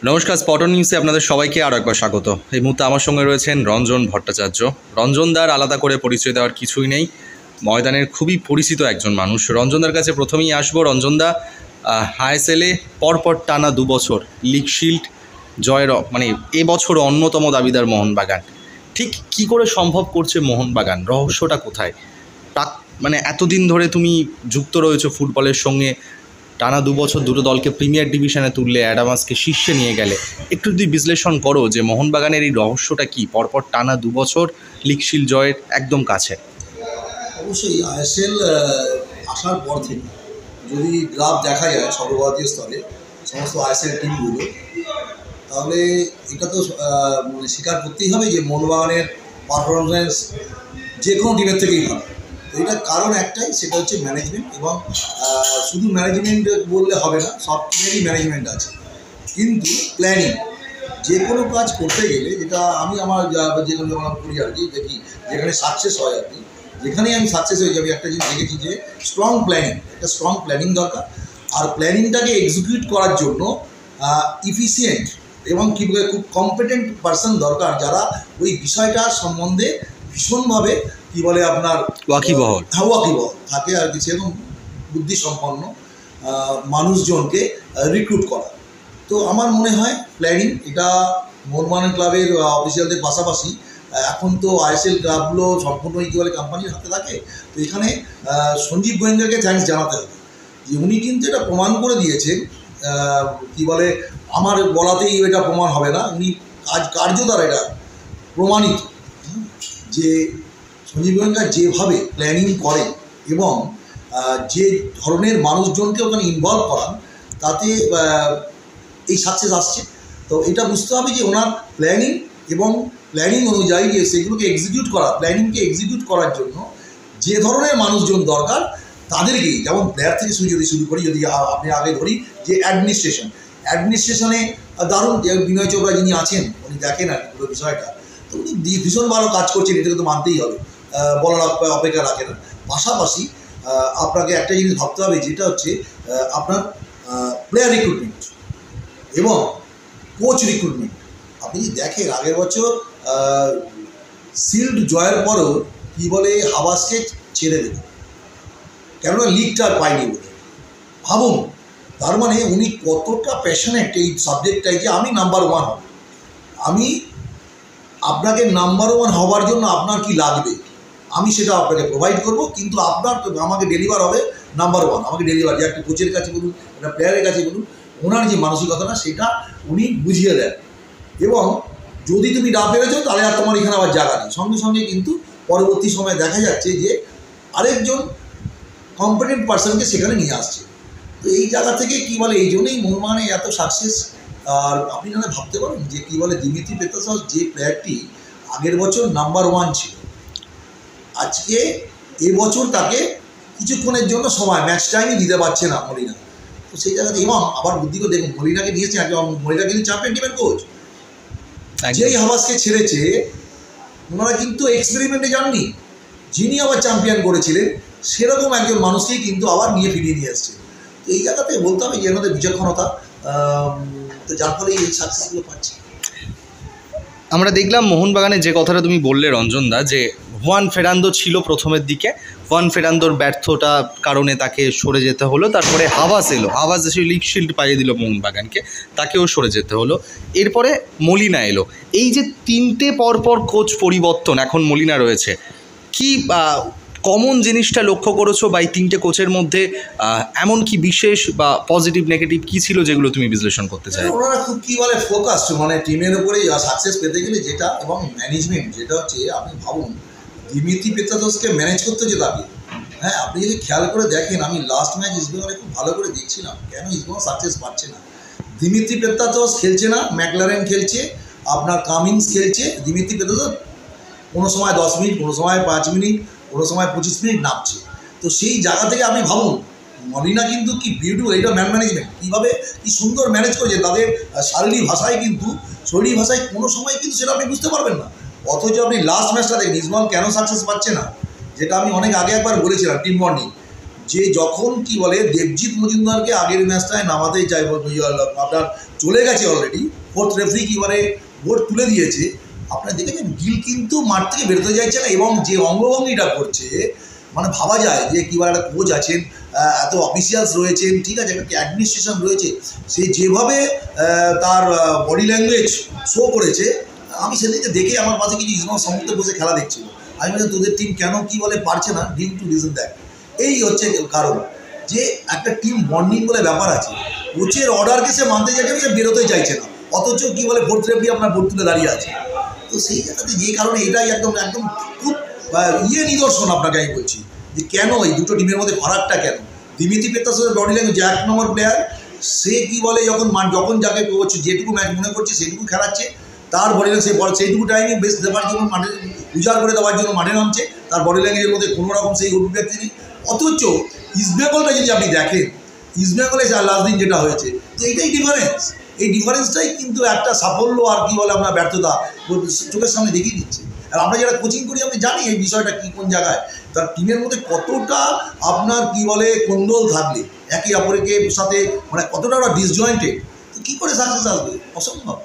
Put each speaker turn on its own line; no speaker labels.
নমস্কার, স্পটন নিউজে আপনাদের সবাইকে আরও একবার স্বাগত। এই মুহূর্তে আমার সঙ্গে রয়েছেন রঞ্জন ভট্টাচার্য। রঞ্জনদার আলাদা করে পরিচয় দেওয়ার কিছুই নেই, ময়দানের খুবই পরিচিত একজন মানুষ। রঞ্জনদার কাছে প্রথমেই আসবো। রঞ্জনদা, আইএসএলে পরপর টানা 2 বছর লিগ শিল্ড জয়ের এবছর অন্যতম দাবিদার মোহনবাগান। ঠিক কি করে সম্ভব করছে মোহনবাগান? রহস্যটা কোথায়? এতদিন ধরে তুমি যুক্ত রয়েছো ফুটবলের সঙ্গে, টানা 2 বছর দুটো দলকে প্রিমিয়ার ডিভিশনে তুললে, অ্যাডামাসকে শীর্ষে নিয়ে গেলে। একটু যদি বিশ্লেষণ করো যে মোহনবাগানের এই রহস্যটা কি, পরপর টানা 2 বছর লিগ শিল্ড জয়ের একদম কাছে।
অবশ্যই আইএসএল আসার পর থেকে যদি গ্রাফ দেখা যায় সর্বভারতীয় স্তরে সমস্ত আইএসএল টিমগুলো, তাহলে এটা তো স্বীকার করতেই হবে যে মোহনবাগানের পারফরমেন্স যে কোনো টিমের থেকেই ভালো। তো এটার কারণ একটাই, সেটা হচ্ছে ম্যানেজমেন্ট। এবং শুধু ম্যানেজমেন্ট বললে হবে না, সব টিমেরই ম্যানেজমেন্ট আছে, কিন্তু প্ল্যানিং যে কোনো কাজ করতে গেলে, যেটা আমি আমার যেগুলো করি আর কি, দেখি যেখানে সাকসেস হয় আর কি, যেখানেই আমি সাকসেস হয়ে যাবি, একটা জিনিস দেখেছি যে স্ট্রং প্ল্যানিং, একটা স্ট্রং প্ল্যানিং দরকার। আর প্ল্যানিংটাকে এক্সিকিউট করার জন্য ইফিসিয়েন্ট এবং খুব কম্পিটেন্ট পার্সন দরকার, যারা ওই বিষয়টার সম্বন্ধে ভীষণভাবে আপনার
ওয়াকিবহল
থাকে আর কি, সেরকম বুদ্ধিসম্পন্ন মানুষজনকে রিক্রুট করা। তো আমার মনে হয় প্ল্যানিং এটা মোহনবাগান ক্লাবের অফিসিয়ালদের পাশাপাশি এখন তো আইএসএল ক্লাবগুলো সম্পূর্ণই কোম্পানির হাতে থাকে। তো এখানে সঞ্জীব গোয়েঙ্কাকে থ্যাঙ্কস জানাতে হবে যে উনি কিন্তু এটা প্রমাণ করে দিয়েছেন। আমার বলাতেই এটা প্রমাণ হবে না, উনি কার্য দ্বারা এটা প্রমাণিত যে সঞ্জীব গোয়েঙ্কা যেভাবে প্ল্যানিং করে এবং যে ধরনের মানুষজনকে ওখানে ইনভলভ করান, তাতে এই সাকসেস আসছে। তো এটা বুঝতে হবে যে ওনার প্ল্যানিং এবং প্ল্যানিং অনুযায়ী যে সেগুলোকে এক্সিকিউট করা, প্ল্যানিংকে এক্সিকিউট করার জন্য যে ধরনের মানুষজন দরকার তাদেরকেই, যেমন প্লেয়ার থেকে শুরু করি, যদি আপনি আগে ধরি যে অ্যাডমিনিস্ট্রেশনে দারুণ বিনয় চোপড়া যিনি আছেন, উনি দেখেন আর পুরো বিষয়টা। তো উনি ভীষণ ভালো কাজ করছেন, এটাকে তো মানতেই হবে, বলার অপেক্ষা রাখে না। পাশাপাশি আপনাকে একটা জিনিস ভাবতে হবে, যেটা হচ্ছে আপনার প্লেয়ার রিক্রুটমেন্ট এবং কোচ রিক্রুটমেন্ট। আপনি যদি দেখেন আগের বছর শিল্ড জয়ের পরও হাবাসকে ছেড়ে দেবে, কেননা লিগটা পায়নি বলে। ভাবুন, তার মানে উনি কতটা প্যাশনেট এই সাবজেক্টটাই, যে আমি নাম্বার 1 হব। আমি আপনাকে নাম্বার 1 হওয়ার জন্য আপনার কি লাগবে আমি সেটা আপনাকে প্রোভাইড করব, কিন্তু আমাকে ডেলিভার হবে নাম্বার 1। আমাকে ডেলিভার, যে একটা কোচের কাছে বলুন, একটা প্লেয়ারের কাছে বলুন, ওনার যে মানসিকতাটা সেটা উনি বুঝিয়ে দেন। এবং যদি তুমি না পেরেছো, তাহলে আর তোমার এখানে আবার জায়গা নেই। সঙ্গে সঙ্গে কিন্তু পরবর্তী সময়ে দেখা যাচ্ছে যে আরেকজন কম্পিটেন্ট পার্সনকে সেখানে নিয়ে আসছে। তো এই জায়গা থেকে এই জন্যই মোহনবাগানে এত সাকসেস। আর আপনি না ভাবতে পারেন যে দিমিত্রি পেত্রাসস, যে প্লেয়ারটি আগের বছর নাম্বার 1 ছিল, আজকে এবছর তাকে কিছুক্ষণের জন্য সময়, ম্যাচ টাইমই দিতে পারছে না মলিনা। তো সেই জায়গাতে, এবং আবার বুদ্ধি করে দেখুন, মলিনাকে নিয়েছে, মলিনা কিন্তু চ্যাম্পিয়ন টিমের কোচ। যেই হাবাসকে ছেড়েছে, ওনারা কিন্তু এক্সপেরিমেন্টে যাননি। যিনি আবার চ্যাম্পিয়ন করেছিলেন, সেরকম একজন মানুষকেই কিন্তু আবার ফিরিয়ে নিয়ে এসছে। তো এই জায়গাতে বলতে হবে যে এনাদের বিচক্ষণতা, তো যার ফলে এই সাকসেসগুলো পাচ্ছে।
আমরা দেখলাম মোহনবাগানে যে কথাটা তুমি বললে রঞ্জনদা, যে হুয়ান ফেরান্দো ছিল প্রথমের দিকে, হুয়ান ফেরান্দোর ব্যর্থতা কারণে তাকে সরে যেতে হলো। তারপরে হাবাস এলো, হাবাস এসে লিগ শিল্ড পাইয়ে দিল মোহনবাগানকে, তাকেও সরে যেতে হলো। এরপরে মলিনা এলো। এই যে 3টে পরপর কোচ পরিবর্তন, এখন মলিনা রয়েছে, কি কমন জিনিসটা লক্ষ্য করেছো বা এই 3টে কোচের মধ্যে এমন কি বিশেষ বা পজিটিভ নেগেটিভ কী ছিল যেগুলো তুমি বিশ্লেষণ করতে চাই?
ওনারা খুব ফোকাসড, টিমের উপরে সাকসেস পেতে গেলে যেটা, এবং ম্যানেজমেন্ট যেটা হচ্ছে, আপনি ভাবুন দিমিত্রি পেত্রাসসকে ম্যানেজ করতে হচ্ছে তাকে। হ্যাঁ, আপনি যদি খেয়াল করে দেখেন, আমি লাস্ট ম্যাচ ইস্টবেঙ্গলে খুব ভালো করে দেখছিলাম, কেন ইস্টবেঙ্গল সাকসেস পাচ্ছে না। দিমিত্রি পেত্রাসস খেলছে না, ম্যাকলারেন খেলছে, আপনার কামিন্স খেলছে, দিমিত্রি পেত্রাসস কোনো সময় 10 মিনিট, কোনো সময় 5 মিনিট, কোনো সময় 25 মিনিট নামছে। তো সেই জায়গা থেকে আপনি ভাবুন, মলিনা কিন্তু কি বিউটিফুল, এটা ম্যানেজমেন্ট কি সুন্দর ম্যানেজ করেছে তাদের শারীরিক ভাষায়, কোনো সময় কিন্তু সেটা আপনি বুঝতে পারবেন না। অথচ আপনি লাস্ট ম্যাচটা দেখেন, ইস্টবেঙ্গল কেন সাকসেস পাচ্ছে না, যেটা আমি অনেক আগে একবার বলেছিলাম, টিম বন্ডিং। যে যখন কি বলে দেবজিৎ মজুমদারকে আগের ম্যাচটায় নামাতে চাই, আপনার চলে গেছে অলরেডি, ফোর্থ রেফারি কি বলে ভোট তুলে দিয়েছে, আপনারা দেখেছেন গিল কিন্তু মাঠ থেকে বেরোতে চাইছে না, এবং যে অঙ্গভঙ্গিটা করছে মানে ভাবা যায় যে কী বলে একটা কোচ আছেন, এত অফিসিয়ালস রয়েছেন, ঠিক আছে, একটা অ্যাডমিনিস্ট্রেশন রয়েছে, সে যেভাবে তার বডি ল্যাঙ্গুয়েজ শো করেছে, আমি সেদিকে দেখে আমার পাশে কিছু ইসমাল সমুদ্রে বসে খেলা দেখছিল, আমি বলছি তোদের টিম কেন কী বলে পারছে না, ডিউ টু রিজন দ্যাট। এই হচ্ছে কারণ যে একটা টিম বন্ডিং বলে ব্যাপার আছে, কোচের অর্ডারকে সে মানতে চাইছে না, সে বেরোতে চাইছে না, অথচ কী বলে ভোট রেফারি আপনার ভোট তুলে দাঁড়িয়ে আছে। তো সেই জায়গাতে যে কারণে এটাই একদম একদম খুব নিদর্শন আপনাকে আমি বলছি যে কেন এই দুটো টিমের মধ্যে ফারাকটা কেন। দিমিত্রি পেত্রাসের বডি ল্যাঙ্গুয়েজ, 1 নম্বর প্লেয়ার, সে কী বলে যখন যাকে কোচ যেটুকু ম্যাচ মনে করছে সেটুকু খেলাচ্ছে, তার বডি ল্যাঙ্গুয়েজ সেইটুকু টাইমে বেশ দেওয়ার জন্য মাঠে উজাড় করে দেওয়ার জন্য মাঠে নামছে, তার বডি ল্যাঙ্গুয়েজের মধ্যে কোনো রকম সেই অভিব্যক্তি নেই। অথচ ইস্টবেঙ্গলটা যদি আপনি দেখেন, ইস্টবেঙ্গলে লাস্ট দিন যেটা হয়েছে, তো এইটাই ডিফারেন্স, এই ডিফারেন্সটাই কিন্তু একটা সাফল্য আর কি বলে আমরা ব্যর্থতা চোখের সামনে দেখিয়ে দিচ্ছে। আর আমরা যারা কোচিং করি আমি জানি এই বিষয়টা কী কোন জায়গায় তার টিমের মধ্যে কতটা আপনার কি বলে কোন্দল থাকলে একে অপরের সাথে মানে কতটা ওরা ডিসজয়েন্টেড, তো কী করে সাকসেস আসবে, অসম্ভব।